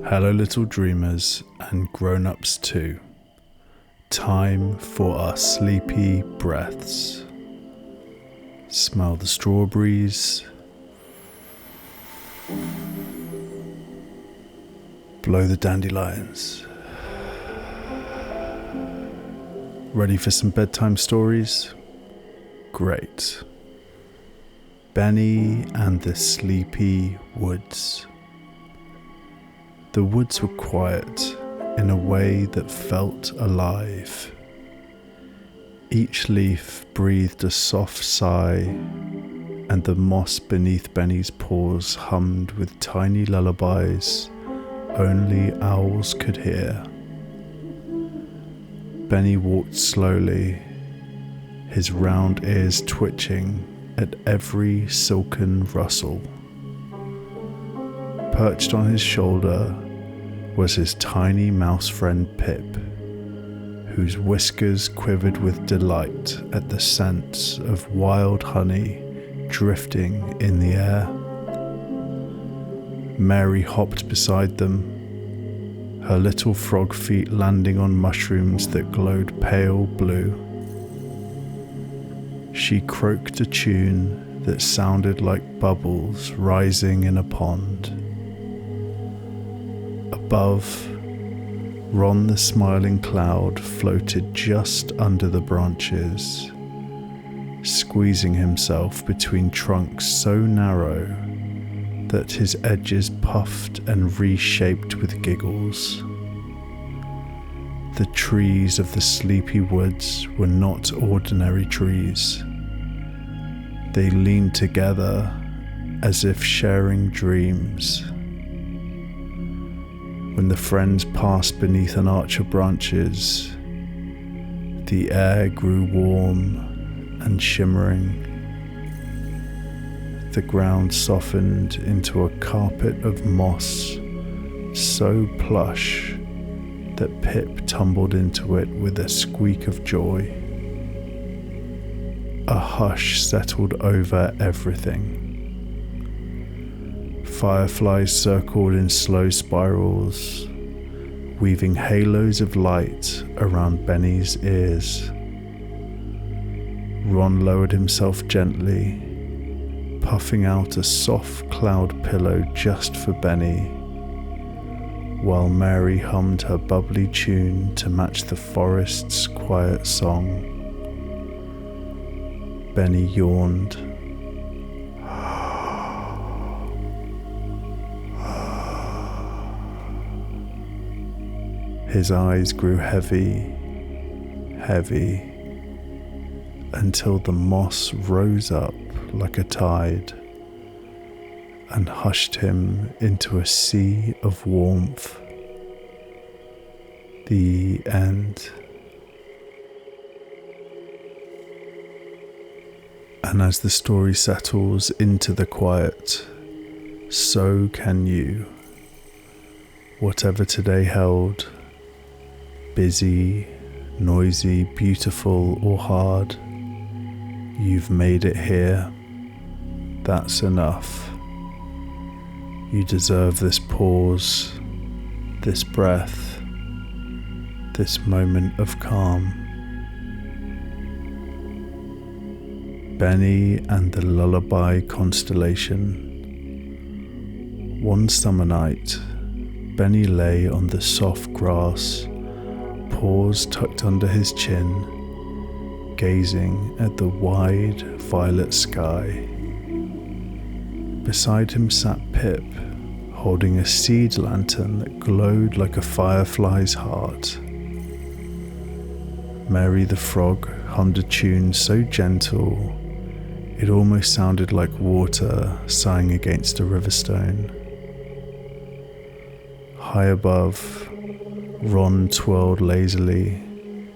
Hello little dreamers and grown-ups too. Time for our sleepy breaths. Smell the strawberries. Blow the dandelions. Ready for some bedtime stories? Great. Benny and the Sleepy Woods. The woods were quiet in a way that felt alive. Each leaf breathed a soft sigh, and the moss beneath Benny's paws hummed with tiny lullabies only owls could hear. Benny walked slowly, his round ears twitching at every silken rustle. Perched on his shoulder was his tiny mouse friend Pip, whose whiskers quivered with delight at the scent of wild honey drifting in the air. Mary hopped beside them, her little frog feet landing on mushrooms that glowed pale blue. She croaked a tune that sounded like bubbles rising in a pond. Above, Ron the smiling cloud floated just under the branches, squeezing himself between trunks so narrow that his edges puffed and reshaped with giggles. The trees of the sleepy woods were not ordinary trees. They leaned together as if sharing dreams. When the friends passed beneath an arch of branches, the air grew warm and shimmering. The ground softened into a carpet of moss so plush that Pip tumbled into it with a squeak of joy. A hush settled over everything. Fireflies circled in slow spirals, weaving halos of light around Benny's ears. Ron lowered himself gently, puffing out a soft cloud pillow just for Benny, while Mary hummed her bubbly tune to match the forest's quiet song. Benny yawned. His eyes grew heavy, until the moss rose up like a tide and hushed him into a sea of warmth. The end. And as the story settles into the quiet, so can you. Whatever today held, busy, noisy, beautiful, or hard, you've made it here. That's enough. You deserve this pause, this breath, this moment of calm. Benny and the Lullaby Constellation. One summer night, Benny lay on the soft grass, paws tucked under his chin, gazing at the wide violet sky. Beside him sat Pip, holding a seed lantern that glowed like a firefly's heart. Mary the frog hummed a tune so gentle it almost sounded like water sighing against a riverstone. High above, Ron twirled lazily,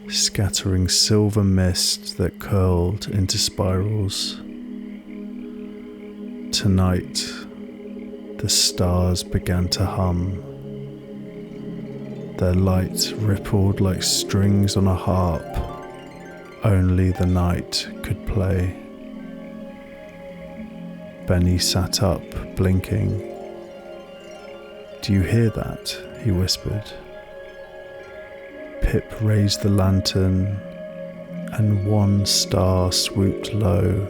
scattering silver mist that curled into spirals. Tonight, the stars began to hum. Their light rippled like strings on a harp only the night could play. Benny sat up, blinking. "Do you hear that?" he whispered. Pip raised the lantern, and one star swooped low,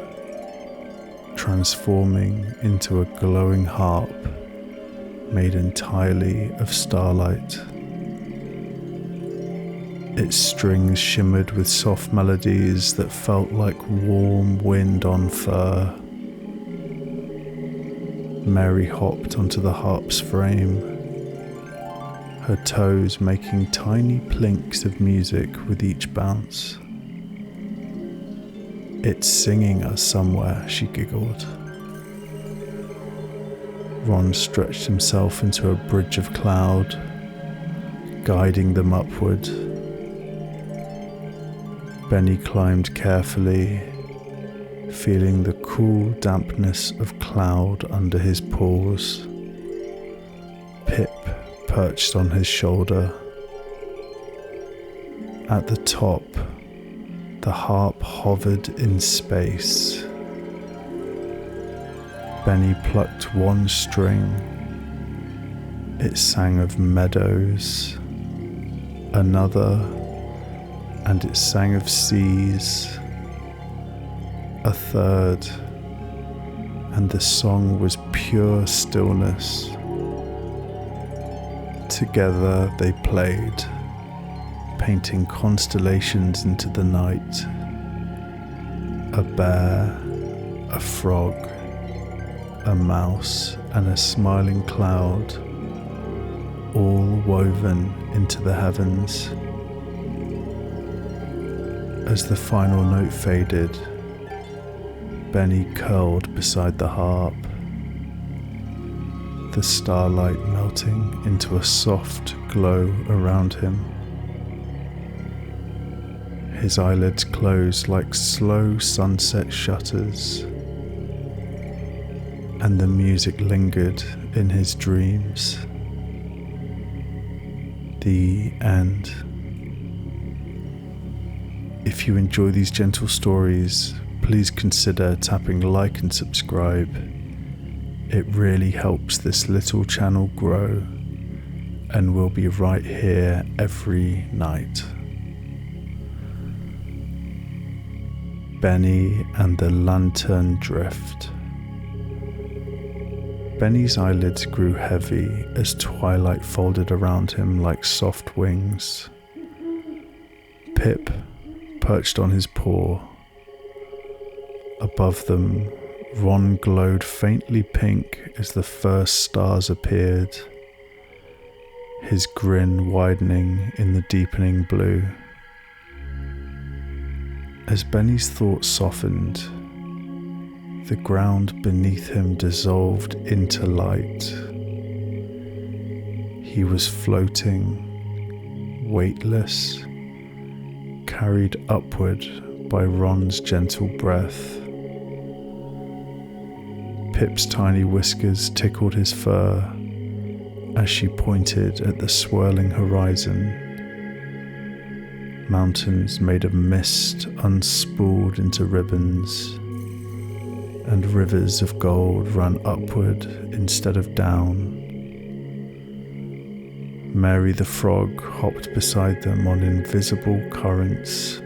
transforming into a glowing harp made entirely of starlight. Its strings shimmered with soft melodies that felt like warm wind on fur. Mary hopped onto the harp's frame, her toes making tiny plinks of music with each bounce. "It's singing us somewhere," she giggled. Ron stretched himself into a bridge of cloud, guiding them upward. Benny climbed carefully, feeling the cool dampness of cloud under his paws. Pip perched on his shoulder. At the top, the harp hovered in space. Benny plucked one string. It sang of meadows. Another, and it sang of seas. A third, and the song was pure stillness. Together they played, painting constellations into the night. A bear, a frog, a mouse, and a smiling cloud, all woven into the heavens. As the final note faded, Benny curled beside the harp, the starlight melting into a soft glow around him. His eyelids closed like slow sunset shutters, and the music lingered in his dreams. The end. If you enjoy these gentle stories, please consider tapping like and subscribe. It really helps this little channel grow, and we'll be right here every night. Benny and the Lantern Drift. Benny's eyelids grew heavy as twilight folded around him like soft wings. Pip perched on his paw. Above them, Ron glowed faintly pink as the first stars appeared, his grin widening in the deepening blue. As Benny's thoughts softened, the ground beneath him dissolved into light. He was floating, weightless, carried upward by Ron's gentle breath. Pip's tiny whiskers tickled his fur as she pointed at the swirling horizon. Mountains made of mist unspooled into ribbons, and rivers of gold ran upward instead of down. Mary the Frog hopped beside them on invisible currents,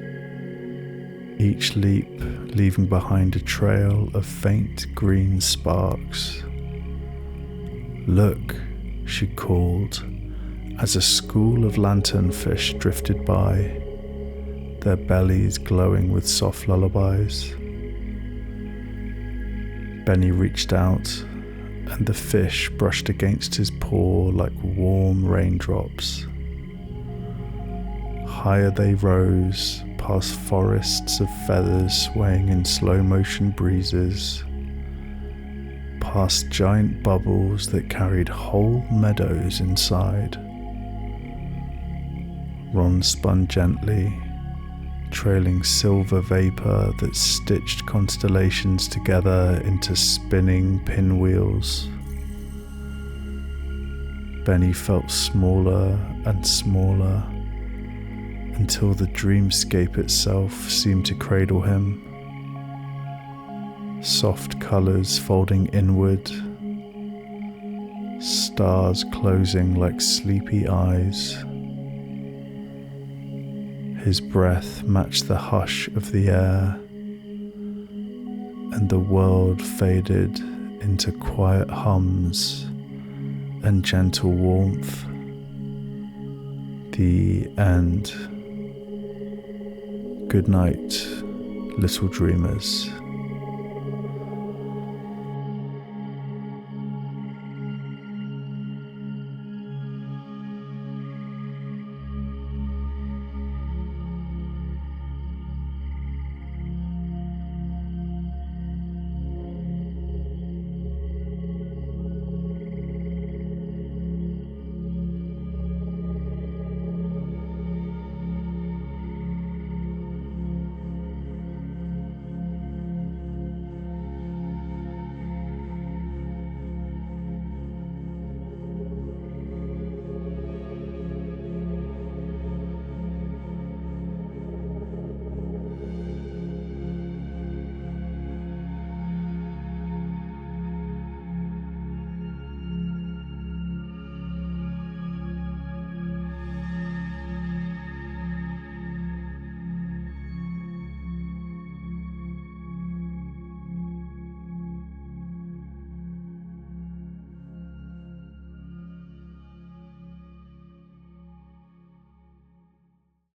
each leap leaving behind a trail of faint green sparks. "Look," she called, as a school of lanternfish drifted by, their bellies glowing with soft lullabies. Benny reached out, and the fish brushed against his paw like warm raindrops. Higher they rose, past forests of feathers swaying in slow motion breezes, past giant bubbles that carried whole meadows inside. Ron spun gently, trailing silver vapor that stitched constellations together into spinning pinwheels. Benny felt smaller and smaller, until the dreamscape itself seemed to cradle him. Soft colors folding inward, stars closing like sleepy eyes. His breath matched the hush of the air, and the world faded into quiet hums and gentle warmth. The end. Good night, little dreamers.